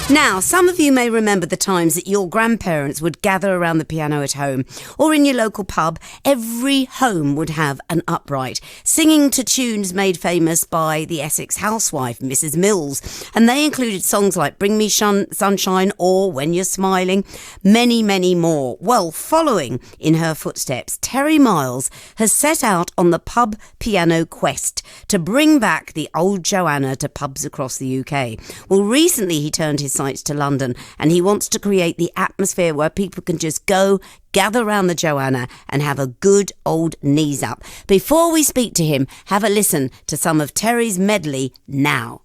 Now, some of you may remember the times that your grandparents would gather around the piano at home or in your local pub. Every home would have an upright, singing to tunes made famous by the Essex housewife, Mrs. Mills. And they included songs like Bring Me Sunshine or When You're Smiling, many, many more. Well, following in her footsteps, Terry Miles has set out on the pub piano quest to bring back the old Joanna to pubs across the UK. Well, recently he turned his sights to London and he wants to create the atmosphere where people can just go, gather around the Joanna and have a good old knees up. Before we speak to him, have a listen to some of Terry's medley now.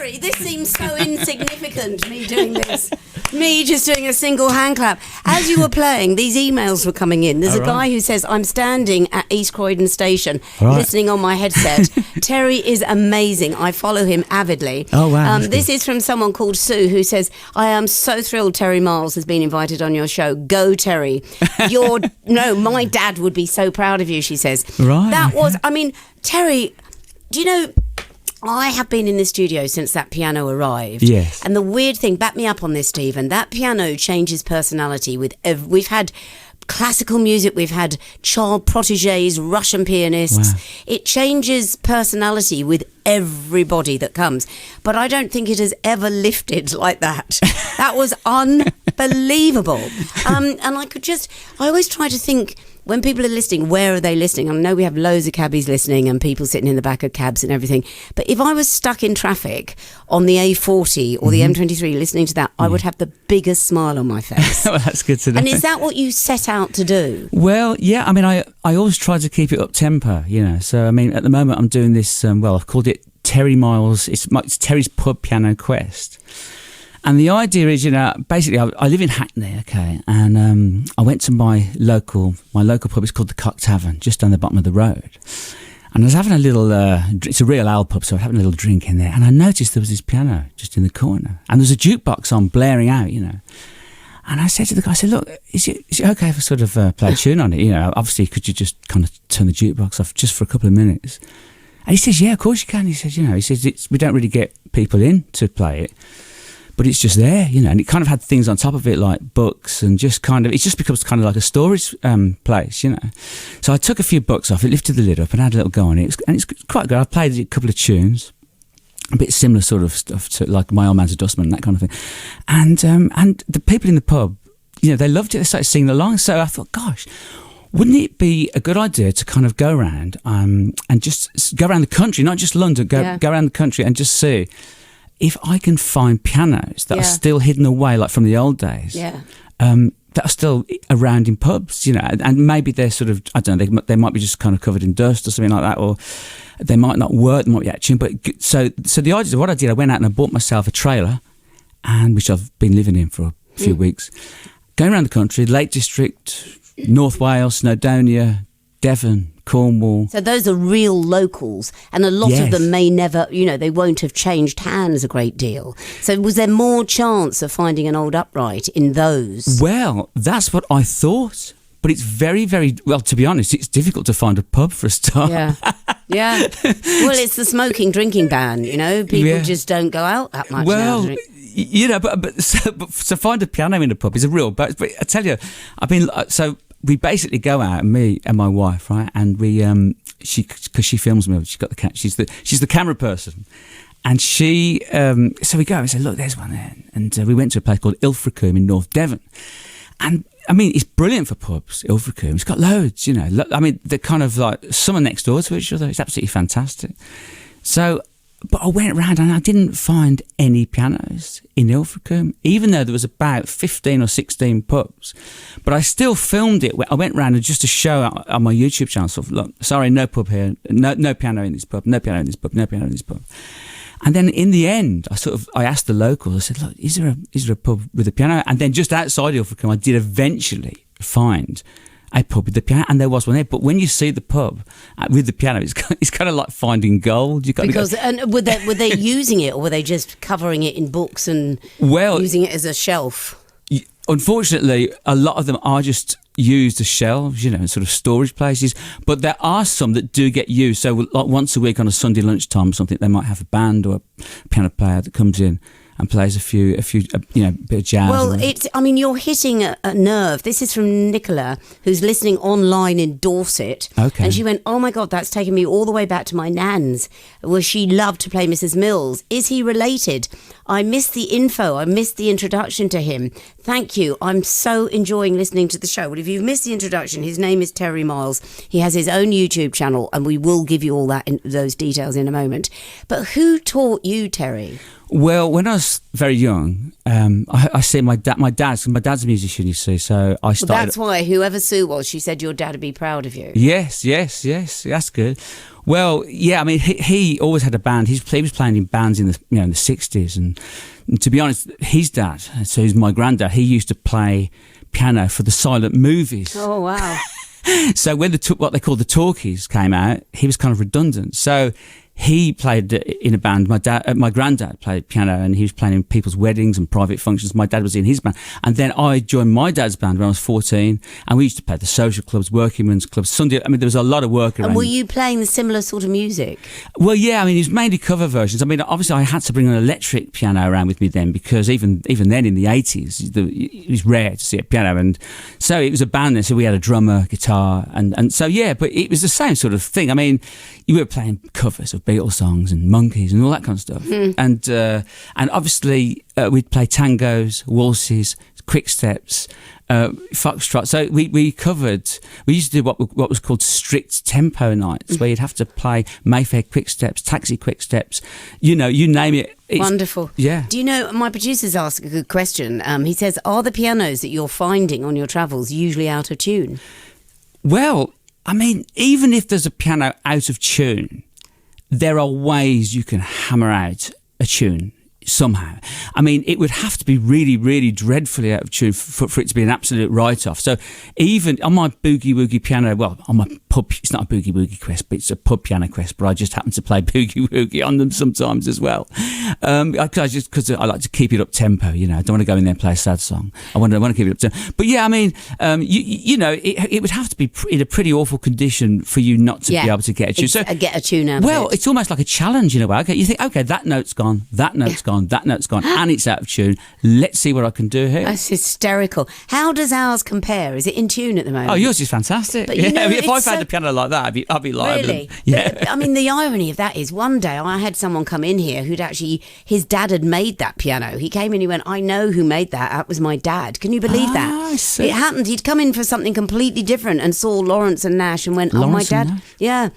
Sorry, this seems so insignificant, me doing this. Me just doing a single hand clap. As you were playing, these emails were coming in. There's a guy who says, I'm standing at East Croydon Station listening on my headset. Terry is amazing. I follow him avidly. Oh, wow. This is from someone called Sue who says, I am so thrilled Terry Miles has been invited on your show. Go, Terry. My dad would be so proud of you, she says. Right. That was, I mean, Terry, do you know... I have been in the studio since that piano arrived. Yes. And the weird thing, back me up on this, Stephen, that piano changes personality with... we've had classical music, we've had child proteges, Russian pianists. Wow. It changes personality with everybody that comes. But I don't think it has ever lifted like that. That was unbelievable. And I always try to think... When people are listening, where are they listening? I know we have loads of cabbies listening and people sitting in the back of cabs and everything. But if I was stuck in traffic on the A40 or the M23 listening to that, I would have the biggest smile on my face. Well, that's good to know. And is that what you set out to do? Well, yeah. I mean, I always try to keep it up tempo, you know. So, I mean, at the moment I'm doing this, I've called it Terry Miles. It's Terry's Pub Piano Quest. And the idea is, you know, basically I live in Hackney, okay, and I went to my local pub. It's called the Cock Tavern, just down the bottom of the road. And I was having a little, it's a real ale pub, so I was having a little drink in there, and I noticed there was this piano just in the corner, and there's a jukebox on blaring out, you know. And I said to the guy, I said, look, is it okay if I sort of play a tune on it? You know, obviously, could you just kind of turn the jukebox off just for a couple of minutes? And he says, yeah, of course you can. He says, we don't really get people in to play it. But it's just there, you know, and it kind of had things on top of it like books and just kind of, it just becomes kind of like a storage place, you know. So I took a few books off it, lifted the lid up and had a little go on it. And it's quite good. I played a couple of tunes, a bit similar sort of stuff to like My Old Man's a Dustman and that kind of thing. And the people in the pub, you know, they loved it. They started singing along. So I thought, gosh, wouldn't it be a good idea to kind of go around and just go around the country, not just London, go around the country and just see if I can find pianos that are still hidden away, like from the old days, that are still around in pubs, you know, and maybe they're sort of, I don't know, they might be just kind of covered in dust or something like that, or they might not work, they might be out of tune. But so the idea, what I did, I went out and I bought myself a trailer, and which I've been living in for a few weeks, going around the country, Lake District, North Wales, Snowdonia, Devon, Cornwall. So those are real locals, and a lot of them may never, you know, they won't have changed hands a great deal. So was there more chance of finding an old upright in those? Well, that's what I thought. But it's very, very, well, to be honest, it's difficult to find a pub for a start. Yeah. Well, it's the smoking, drinking ban, you know. People just don't go out that much now. You know, but to find a piano in a pub is a real, but I tell you, we basically go out, me and my wife, right? And we, because she films me, she's got the she's the camera person, and she, so we go and say, look, there's one there, and we went to a place called Ilfracombe in North Devon, and I mean, it's brilliant for pubs, Ilfracombe. It's got loads, you know. I mean, they're kind of like some are next door to each other. It's absolutely fantastic. So. But I went around and I didn't find any pianos in Ilfracombe, even though there was about 15 or 16 pubs. But I still filmed it. I went round and just to show on my YouTube channel, sort of, look, sorry, no pub here, no piano in this pub, no piano in this pub, no piano in this pub. And then in the end, I asked the locals, I said, look, is there a pub with a piano? And then just outside Ilfracombe, I did eventually find a pub with the piano, and there was one there. But when you see the pub with the piano, it's kind of like finding gold. And were they using it, or were they just covering it in books and using it as a shelf? Unfortunately, a lot of them are just used as shelves, you know, sort of storage places. But there are some that do get used. So, like once a week on a Sunday lunchtime or something, they might have a band or a piano player that comes in and plays a few, you know, bit of jazz. Well, you're hitting a nerve. This is from Nicola, who's listening online in Dorset. Okay. And she went, oh my God, that's taken me all the way back to my nan's, where she loved to play Mrs. Mills. Is he related? I missed the info. I missed the introduction to him. Thank you. I'm so enjoying listening to the show. Well, if you've missed the introduction, his name is Terry Miles. He has his own YouTube channel, and we will give you all those details in a moment. But who taught you, Terry? Well, when I was very young, I see my dad's a musician, you see, so I started... Well, that's why whoever Sue was, she said your dad would be proud of you. Yes, that's good. Well, yeah, I mean, he always had a band. He was playing in bands in the in the 60s, and to be honest, his dad, so he's my granddad, he used to play piano for the silent movies. Oh wow! So when what they called the talkies came out, he was kind of redundant. So he played in a band. My granddad played piano, and he was playing in people's weddings and private functions. My dad was in his band, and then I joined my dad's band when I was 14, and we used to play the social clubs, working men's clubs, Sunday. I mean, there was a lot of work around. And were you playing the similar sort of music? Well, yeah. I mean, it was mainly cover versions. I mean, obviously, I had to bring an electric piano around with me then, because even then in the 80s, it was rare to see a piano, and so it was a band. So we had a drummer, guitar, and so yeah. But it was the same sort of thing. I mean, you were playing covers of Beatles songs and Monkeys and all that kind of stuff. And obviously we'd play tangos, waltzes, quick steps, foxtrot. So we used to do what was called strict tempo nights, where you'd have to play Mayfair quick steps, taxi quick steps, you name it. It's wonderful. Yeah. Do you know, my producer's asked a good question. He says, are the pianos that you're finding on your travels usually out of tune? Well, I mean, even if there's a piano out of tune, there are ways you can hammer out a tune somehow. I mean, it would have to be really, really dreadfully out of tune for it to be an absolute write-off. So even on my Boogie Woogie Piano, well, on my pub, it's not a Boogie Woogie Quest, but it's a pub piano quest, but I just happen to play Boogie Woogie on them sometimes as well. Because I like to keep it up tempo, I don't want to go in there and play a sad song. I want to keep it up tempo. But yeah, I mean, it would have to be in a pretty awful condition for you not to be able to get a tune. So get a tune out of it. Well, it's almost like a challenge in a way. Okay, you think, okay, that note's gone, that note's gone, that note's gone, and it's out of tune. Let's see what I can do here. That's hysterical. How does ours compare? Is it in tune at the moment? Oh, yours is fantastic. But if I found a piano like that, I'd be liable. Really? Yeah. I mean, the irony of that is one day I had someone come in here who'd actually, his dad had made that piano. He came in, he went, I know who made that. That was my dad. Can you believe that? I see. It happened. He'd come in for something completely different and saw Lawrence and Nash and went, my dad. Yeah.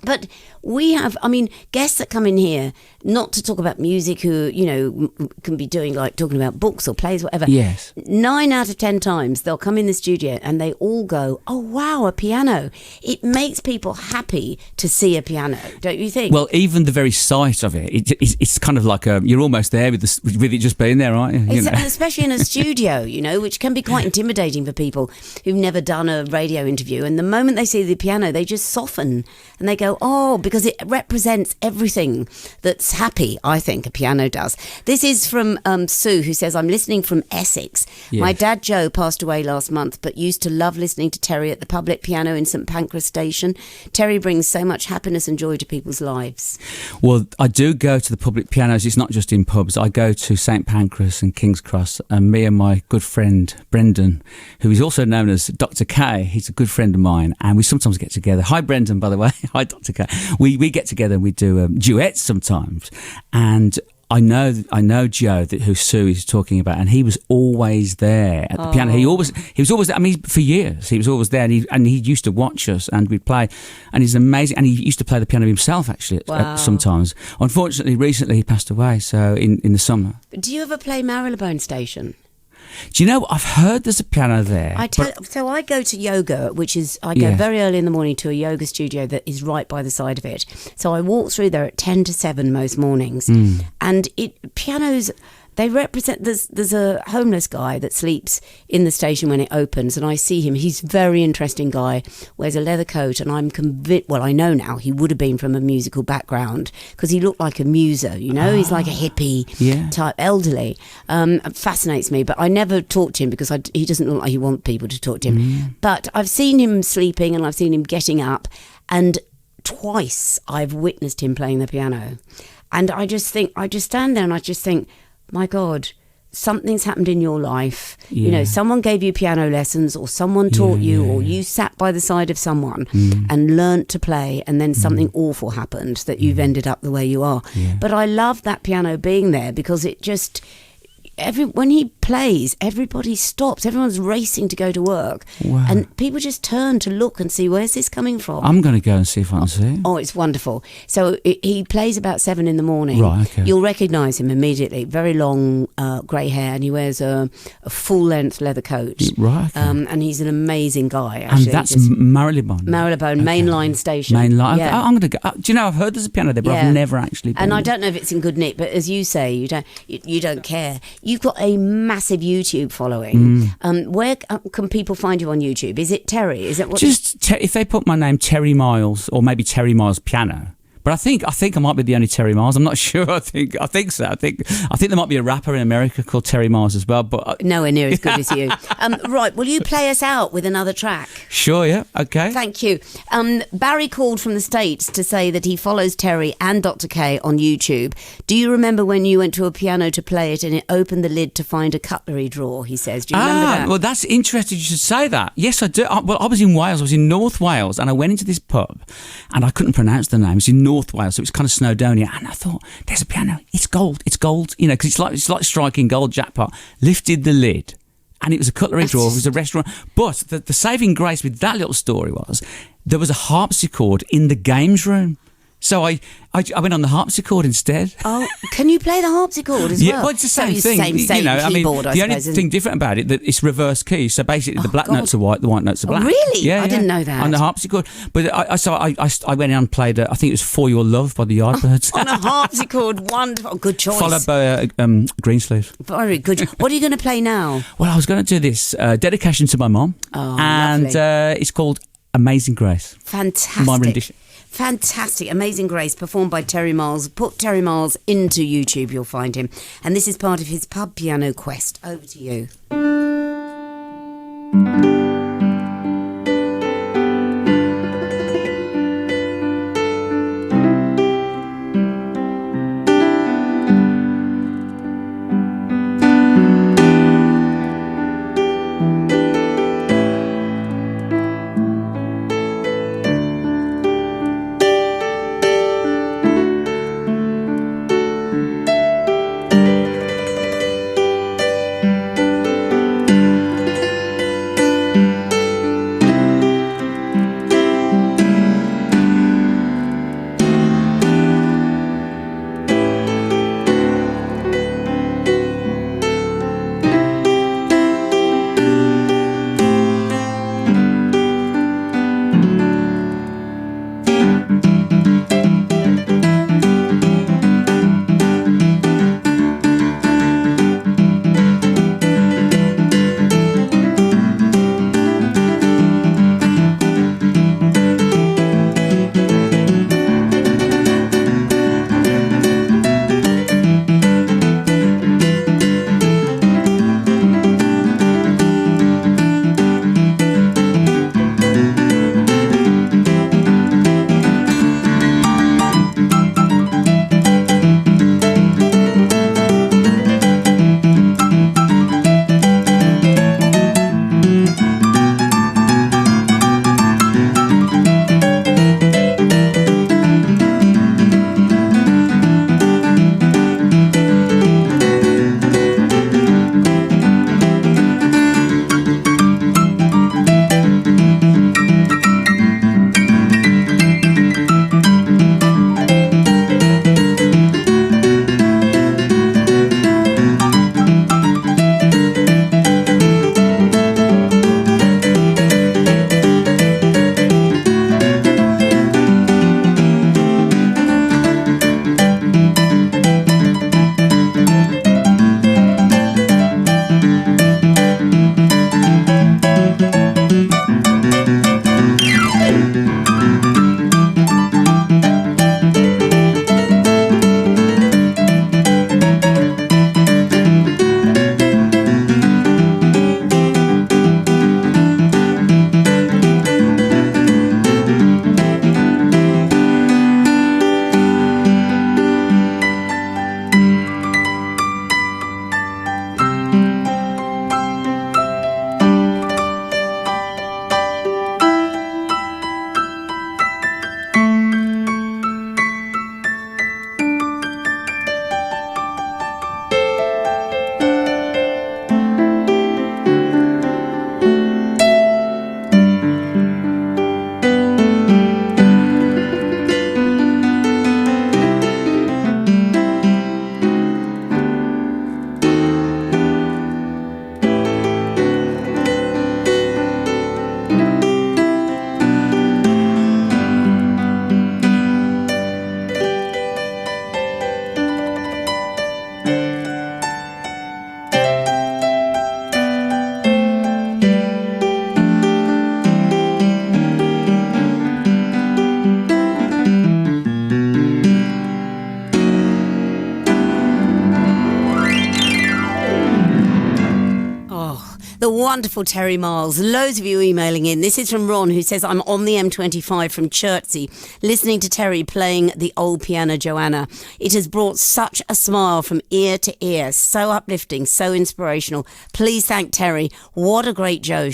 But we have, I mean, guests that come in here, not to talk about music, who, can be doing talking about books or plays, whatever. Yes. 9 out of 10 times they'll come in the studio and they all go, oh, wow, a piano. It makes people happy to see a piano, don't you think? Well, even the very sight of it's kind of like you're almost there with it just being there, aren't you? Especially in a studio, which can be quite intimidating for people who've never done a radio interview. And the moment they see the piano, they just soften and they go, oh, because it represents everything that's happy, I think, a piano does. This is from Sue, who says, I'm listening from Essex. Yes. My dad, Joe, passed away last month, but used to love listening to Terry at the public piano in St Pancras Station. Terry brings so much happiness and joy to people's lives. Well, I do go to the public pianos. It's not just in pubs. I go to St Pancras and King's Cross, and me and my good friend, Brendan, who is also known as Dr. K, he's a good friend of mine, and we sometimes get together. Hi, Brendan, by the way. Hi, Dr. K. We get together and we do duets sometimes, and I know Joe, who Sue is talking about, and he was always there at the piano. He was always there. I mean, for years he was always there, and he used to watch us, and we'd play, and he's amazing. And he used to play the piano himself, actually, sometimes. Unfortunately, recently he passed away, so in the summer. Do you ever play Marylebone Station? Do you know, I've heard there's a piano there. So I go to yoga, which is, I go very early in the morning to a yoga studio that is right by the side of it. So I walk through there at 10 to 7 most mornings. And pianos, they represent, there's a homeless guy that sleeps in the station when it opens, and I see him. He's a very interesting guy, wears a leather coat, and I'm convinced, well, I know now he would have been from a musical background because he looked like a muser, he's like a hippie type, elderly. Fascinates me, but I never talk to him because he doesn't look like he wants people to talk to him. But I've seen him sleeping and I've seen him getting up, and twice I've witnessed him playing the piano. And I just stand there and I just think, my God, something's happened in your life. Someone gave you piano lessons, or someone taught you, or you sat by the side of someone and learnt to play, and then something awful happened that you've ended up the way you are. But I love that piano being there because it just, when he plays, everybody stops. Everyone's racing to go to work. Wow. And people just turn to look and see, where's this coming from? I'm going to go and see if I can see it. Oh, it's wonderful. So he plays about 7 in the morning. Right, okay. You'll recognise him immediately. Very long grey hair, and he wears a full-length leather coat. Right, okay. And he's an amazing guy, actually. And that's Marylebone. Marylebone, mainline station. Mainline. Yeah. I'm going to go. Do you know, I've heard there's a piano there, but I've never actually been. And I don't know if it's in good nick, but as you say, you don't care. You've got a massive YouTube following. Where can people find you on YouTube? Is it Terry? Is it what? If they put my name Terry Miles, or maybe Terry Miles Piano. But I think I might be the only Terry Miles. I'm not sure. I think so. I think there might be a rapper in America called Terry Miles as well. But nowhere near as good as you. Right. Will you play us out with another track? Sure. Yeah. Okay. Thank you. Barry called from the States to say that he follows Terry and Dr. K on YouTube. Do you remember when you went to a piano to play it and it opened the lid to find a cutlery drawer? He says. Do you remember that? Well, that's interesting. You should say that. Yes, I do. I was in Wales. I was in North Wales, and I went into this pub, and I couldn't pronounce the name. It's in North Wales, so it was kind of Snowdonia, and I thought, there's a piano, it's gold, because it's like striking gold, jackpot. Lifted the lid, and it was a cutlery drawer, it was a restaurant. But the saving grace with that little story was there was a harpsichord in the games room. So I went on the harpsichord instead. Oh, can you play the harpsichord as well? Well, it's the same thing. Same keyboard, the only thing different about it that it's reverse keys. So basically, the black notes are white, the white notes are black. Oh, really? Yeah, I didn't know that. On the harpsichord, but I went in and played. I think it was "For Your Love" by the Yardbirds. On a harpsichord, wonderful, good choice. Followed by Greensleeve. Very good. What are you going to play now? Well, I was going to do this dedication to my mom, and it's called "Amazing Grace." Fantastic. My rendition. Fantastic. Amazing Grace, performed by Terry Miles. Put Terry Miles into YouTube, you'll find him. And this is part of his pub piano quest. Over to you. wonderful Terry Miles. Loads of you emailing in. This is from Ron, who says, I'm on the M25 from Chertsey, listening to Terry playing the old piano Joanna. It has brought such a smile from ear to ear. So uplifting, so inspirational. Please thank Terry. What a great show,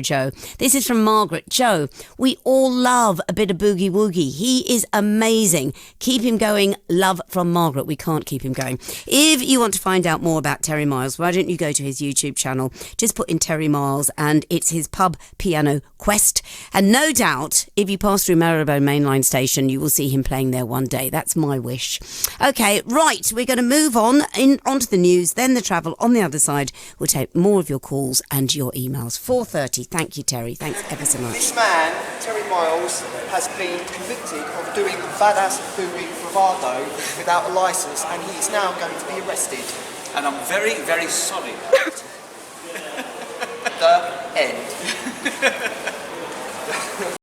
Joe. This is from Margaret. Joe, we all love a bit of Boogie Woogie. He is amazing. Keep him going. Love from Margaret. We can't keep him going. If you want to find out more about Terry Miles, why don't you go to his YouTube channel? Just put in Terry Miles and it's his pub piano quest. And no doubt, if you pass through Marylebone Mainline Station, you will see him playing there one day. That's my wish. Okay, right. We're going to move on onto the news, then the travel. On the other side, we'll take more of your calls and your emails. 4:30. Thank you, Terry. Thanks ever so much. This man, Terry Miles, has been convicted of doing badass boogie bravado without a licence, and he is now going to be arrested. And I'm very, very sorry. The end.